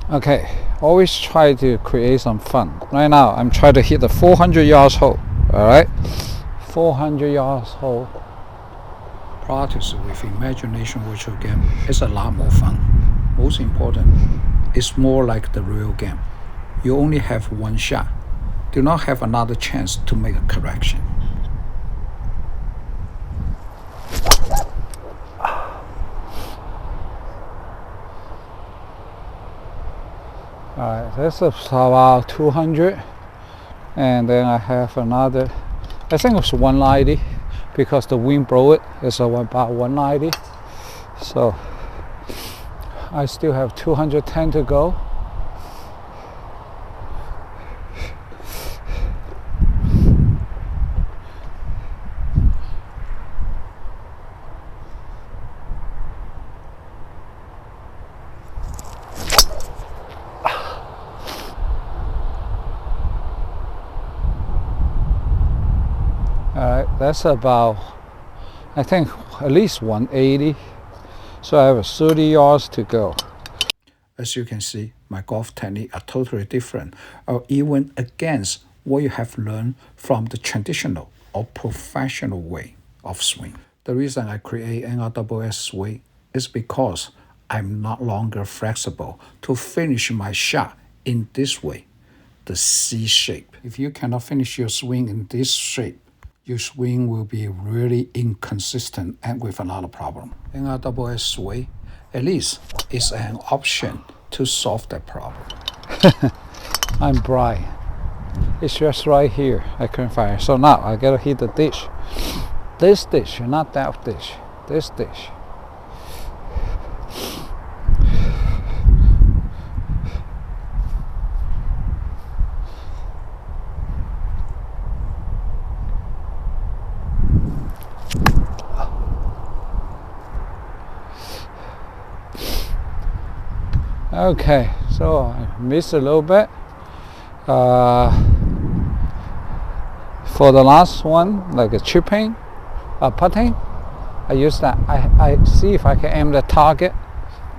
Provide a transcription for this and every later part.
Okay, always try to create some fun. Right now, I'm trying to hit the 400 yards hole. Alright? 400 yards hole. Practice with imagination virtual game is a lot more fun. Most important, it's more like the real game. You only have one shot. Do not have another chance to make a correction. Alright, this is about 200, and then I have another, I think it's 190 because the wind blew it. It's about 190, so I still have 210 to go. Alright, that's about, I think, at least 180. So I have 30 yards to go. As you can see, my golf technique are totally different, or even against what you have learned from the traditional or professional way of swing. The reason I create NRSS Sway is because I'm not longer flexible to finish my shot in this way, the C shape. If you cannot finish your swing in this shape, your swing will be really inconsistent and with a lot of problem. NRSS Sway, at least, is an option to solve that problem. I'm Brian. It's just right here. I couldn't find it. So now I gotta hit the dish. This dish, not that dish. This dish. Okay, so I missed a little bit. For the last one, like a chipping, putting, I use that. I see if I can aim the target,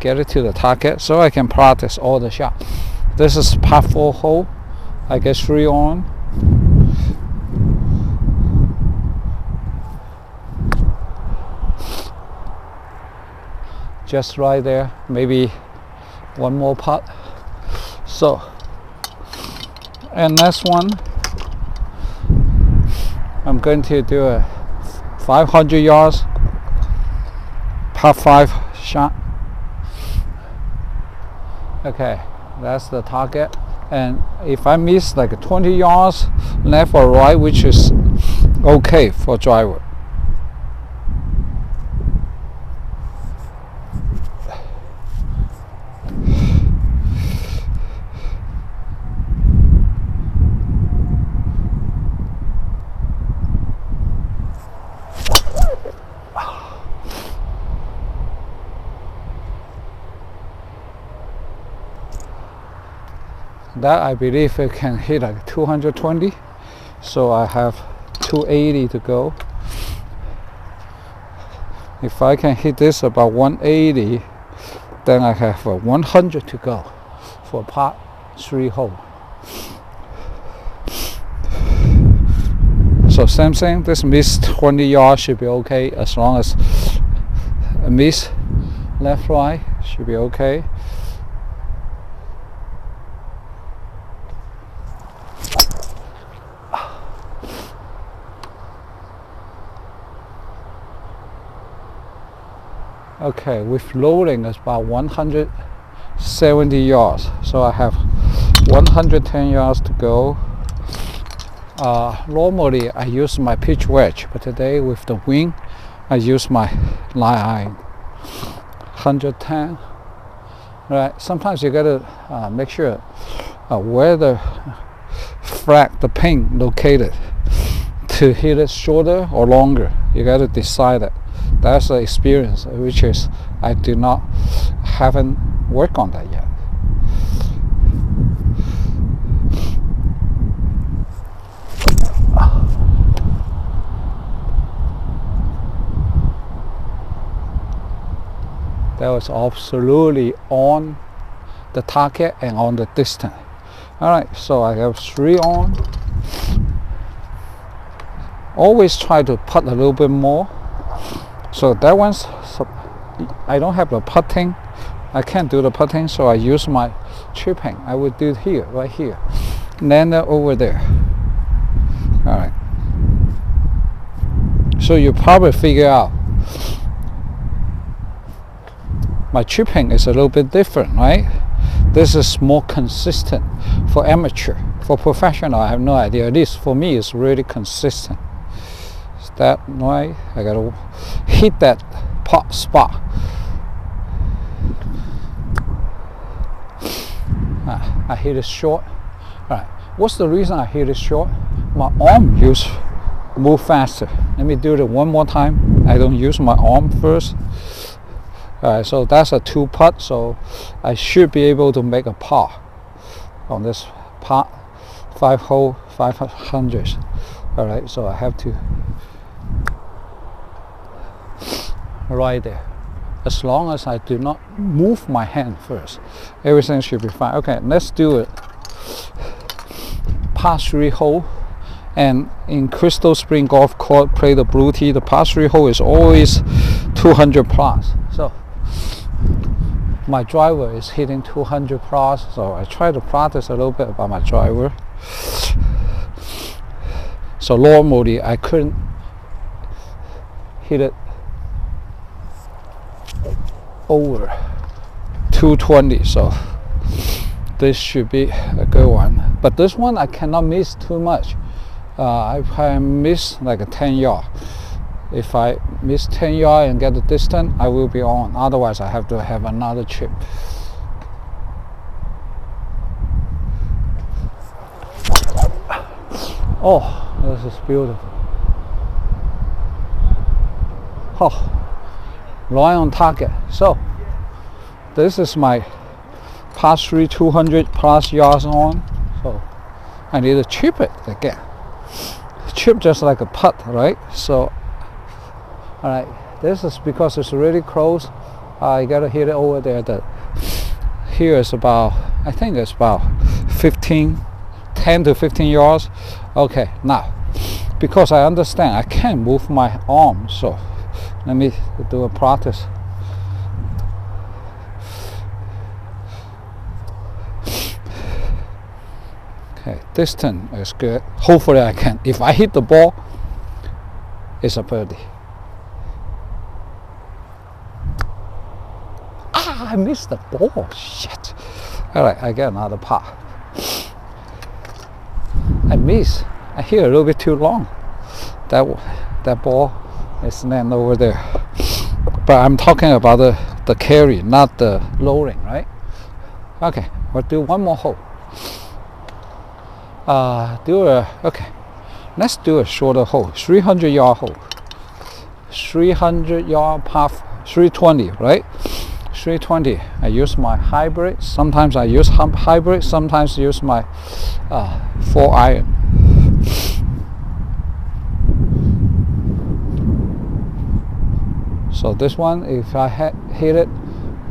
get it to the target, so I can practice all the shots. This is par 4 hole. I get 3 on. Just right there, maybe one more putt. So, and next one, I'm going to do a 500 yards par 5 shot. Okay, that's the target. And if I miss like 20 yards left or right, which is okay for driver. That I believe it can hit like 220, so I have 280 to go. If I can hit this about 180, then I have 100 to go for par 3 hole. So same thing, this miss 20 yards should be okay, as long as a miss left right should be okay. Okay, with loading it's about 170 yards, so I have 110 yards to go. Normally I use my pitch wedge, but today with the wind I use my line iron. 110. Right, sometimes you gotta make sure where the flag, the pin located, to hit it shorter or longer. You gotta decide it. That's the experience, which is I haven't worked on that yet. That was absolutely on the target and on the distance. All right, so I have 3 on. Always try to putt a little bit more. So that one's, I don't have the putting. I can't do the putting, so I use my chipping. I would do it here, right here. And then over there. All right. So you probably figure out my chipping is a little bit different, right? This is more consistent for amateur. For professional, I have no idea. At least for me, it's really consistent. Is that right? I gotta hit that pot spot. I hit it short. All right. What's the reason I hit it short? My arm move faster. Let me do it one more time. I don't use my arm first. Alright, so that's a 2 putt, so I should be able to make a par on this par 5 hole 500s. Alright, so I have to right there. As long as I do not move my hand first, everything should be fine. Okay, let's do it. Par 3 hole. And in Crystal Spring Golf Course, play the Blue Tee, the par 3 hole is always 200 plus. So my driver is hitting 200 plus, so I try to practice a little bit about my driver. So normally I couldn't hit it over 220, so this should be a good one. But this one I cannot miss too much. I can miss like a 10 yard. If I miss 10 yard and get the distance, I will be on. Otherwise, I have to have another chip. Oh, this is beautiful. Oh, right on target. So, this is my par 3 200 plus yards on. So, I need to chip it again. Chip just like a putt, right? So, all right, this is because it's really close. I gotta hit it over there. That here is about, I think it's about 10 to 15 yards. Okay, now because I understand I can't move my arm, so let me do a practice. Okay, distance is good. Hopefully I can. If I hit the ball, it's a birdie. I missed the ball. Shit. All right, I get another par. I miss. I hit a little bit too long. That ball is landing over there. But I'm talking about the carry, not the lowering, right? Okay, we'll do one more hole. Okay. Let's do a shorter hole. 300 yard hole. 300 yard par 320, right? 320. I use my hybrid. Sometimes I use hybrid. Sometimes I use my 4 iron. So this one, if I hit it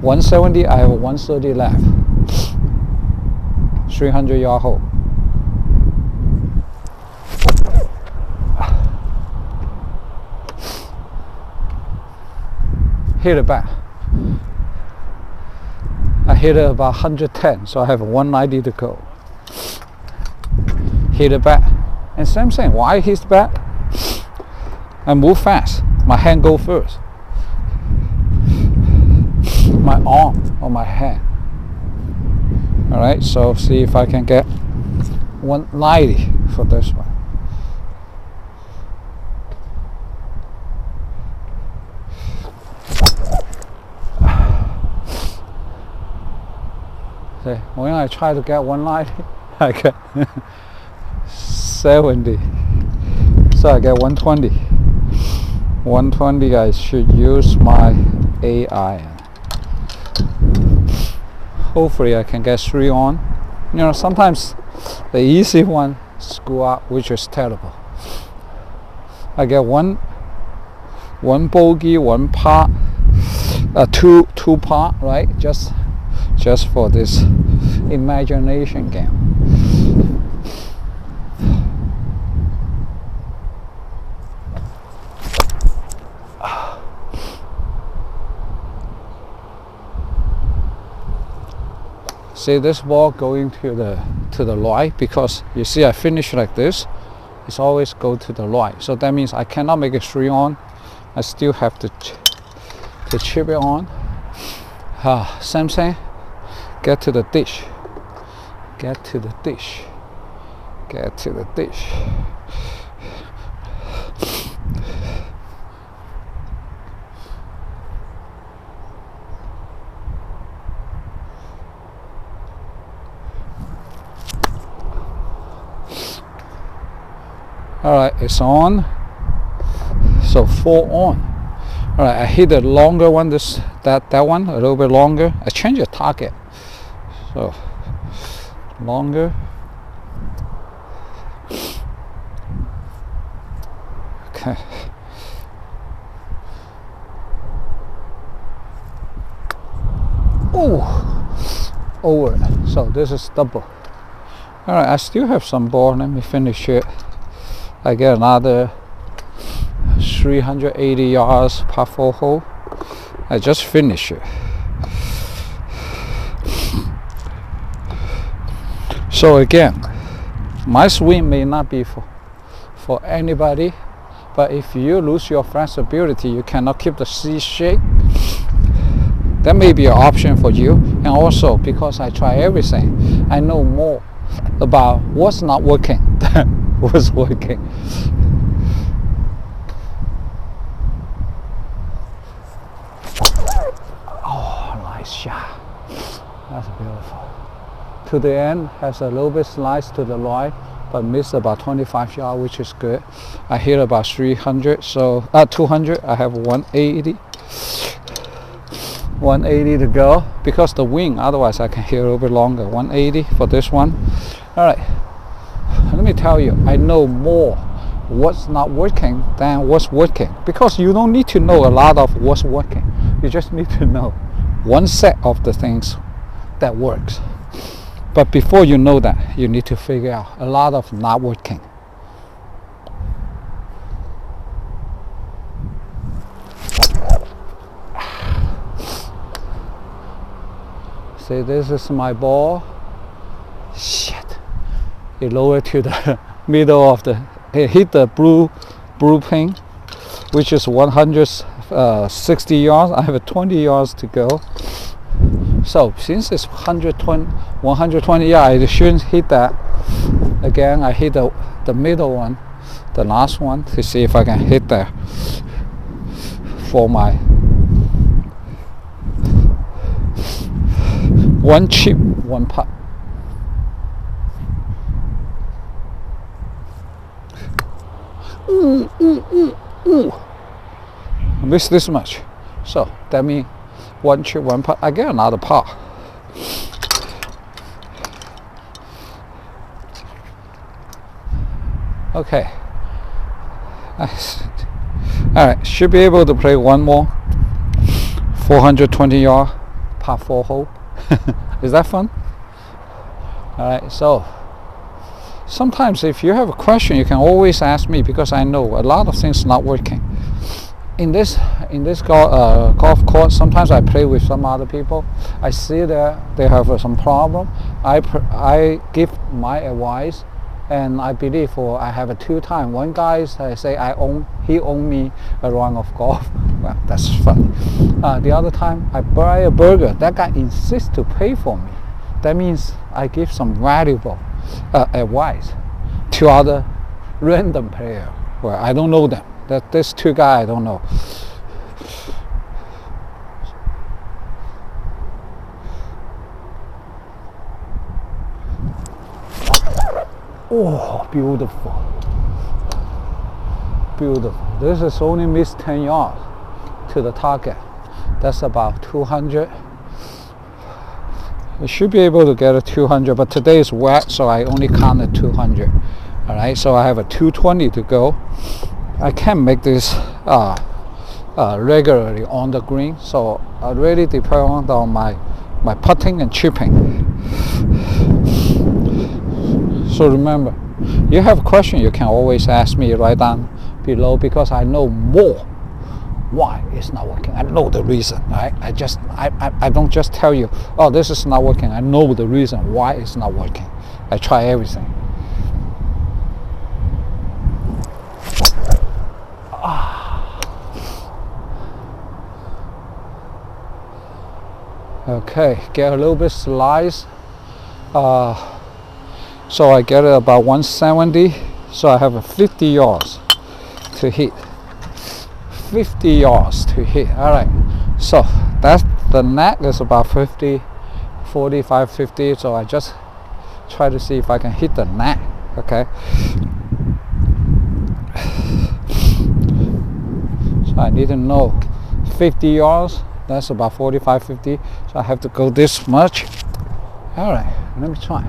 170, I have 130 left. 300 yard hole. Hit it back. I hit it about 110, so I have 190 to go. Hit it back. And same thing, why hit it back? I move fast. My hand go first. My arm or my hand. Alright, so see if I can get 190 for this one. When I try to get 190, I get 70. So I get 120. 120, I should use my 8 iron. Hopefully I can get 3 on. You know, sometimes the easy one screw up, which is terrible. I get one bogey, 1 par, two par, right? Just just for this imagination game. See this ball going to the right, because you see I finish like this, it's always go to the right. So that means I cannot make a 3 on. I still have to chip it on. Same thing. Get to the dish. Get to the dish. Get to the dish. All right, it's on. So 4 on. All right, I hit the longer one. That one a little bit longer. I change the target. So longer. Okay. Ooh, over. So this is double. All right, I still have some ball. Let me finish it. I get another 380 yards par 4 hole. I just finished it. So again, my swing may not be for anybody, but if you lose your flexibility, you cannot keep the C shape, that may be an option for you. And also because I try everything, I know more about what's not working than what's working. Oh, nice shot. That's beautiful. To the end, has a little bit slice to the right, but missed about 25 yards, which is good. I hit about 300, so 200. I have 180. 180 to go because the wind. Otherwise, I can hit a little bit longer. 180 for this one. All right. Let me tell you, I know more what's not working than what's working, because you don't need to know a lot of what's working. You just need to know one set of the things that works. But before you know that, you need to figure out a lot of not working. See, this is my ball. Shit. It lowered to the middle of the, it hit the blue pin, which is 160 yards. I have 20 yards to go. So since it's 120, yeah, I shouldn't hit that. Again, I hit the middle one, the last one, to see if I can hit that for my one chip, one putt. I missed this much, so that means one chip, one putt. I get another par. Okay. All right, should be able to play one more 420 yard par 4 hole. Is that fun? All right, so sometimes if you have a question, you can always ask me, because I know a lot of things not working. In this golf course, sometimes I play with some other people. I see that they have some problem. I give my advice, and I believe I have a 2 times. One guy say he owned me a round of golf. Well, that's funny. The other time I buy a burger. That guy insists to pay for me. That means I give some valuable advice to other random player. Well, I don't know them. That this 2 guys I don't know. Oh, beautiful. Beautiful. This is only missed 10 yards to the target. That's about 200. I should be able to get a 200, but today is wet, so I only counted 200. All right, so I have a 220 to go. I can't make this regularly on the green, so it really depends on my my putting and chipping. So remember, you have a question, you can always ask me right down below, because I know more why it's not working. I know the reason, right? I don't just tell you, oh, this is not working. I know the reason why it's not working. I try everything. Okay, get a little bit slice. So I get it about 170. So I have a 50 yards to hit. 50 yards to hit. All right. So that's the net is about 50, 45, 50. So I just try to see if I can hit the net. Okay. So I need to know 50 yards. That's about 45, 50. So I have to go this much. All right, let me try.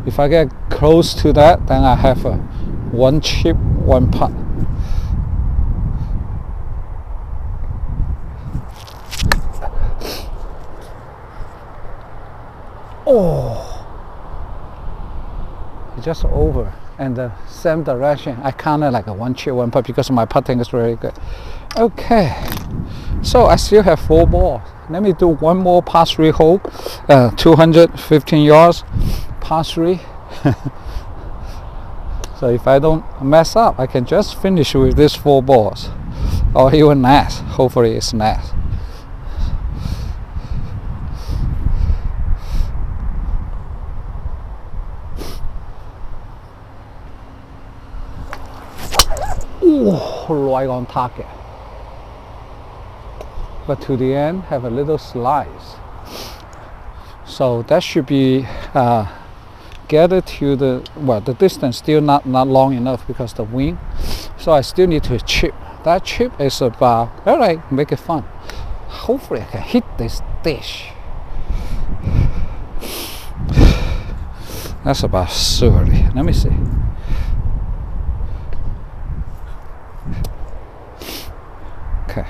If I get close to that, then I have a one chip, one putt. Oh, just over. And the same direction. I counted like a one chip, one putt because my putting is very good. Okay, so I still have 4 balls. Let me do one more par 3 hole, 215 yards, par 3. So if I don't mess up, I can just finish with these 4 balls, or even net. Hopefully it's net. Right on target, but to the end have a little slice, so that should be get it to the, well, the distance still not long enough because the wind, so I still need to chip. That chip is about, all right, make it fun. Hopefully I can hit this dish. That's about 30. Let me see. Okay.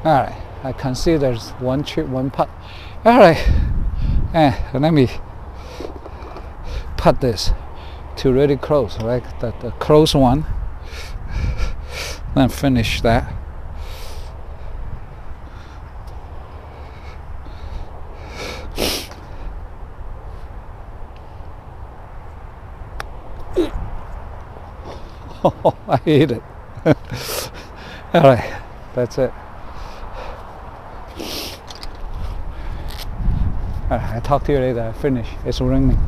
All right, I can see there's one chip, one putt. All right, let me put this to really close, right? The close one. Then finish that. Oh, I hit it. All right, that's it. All right, I'll talk to you later. I finish. It's ringing.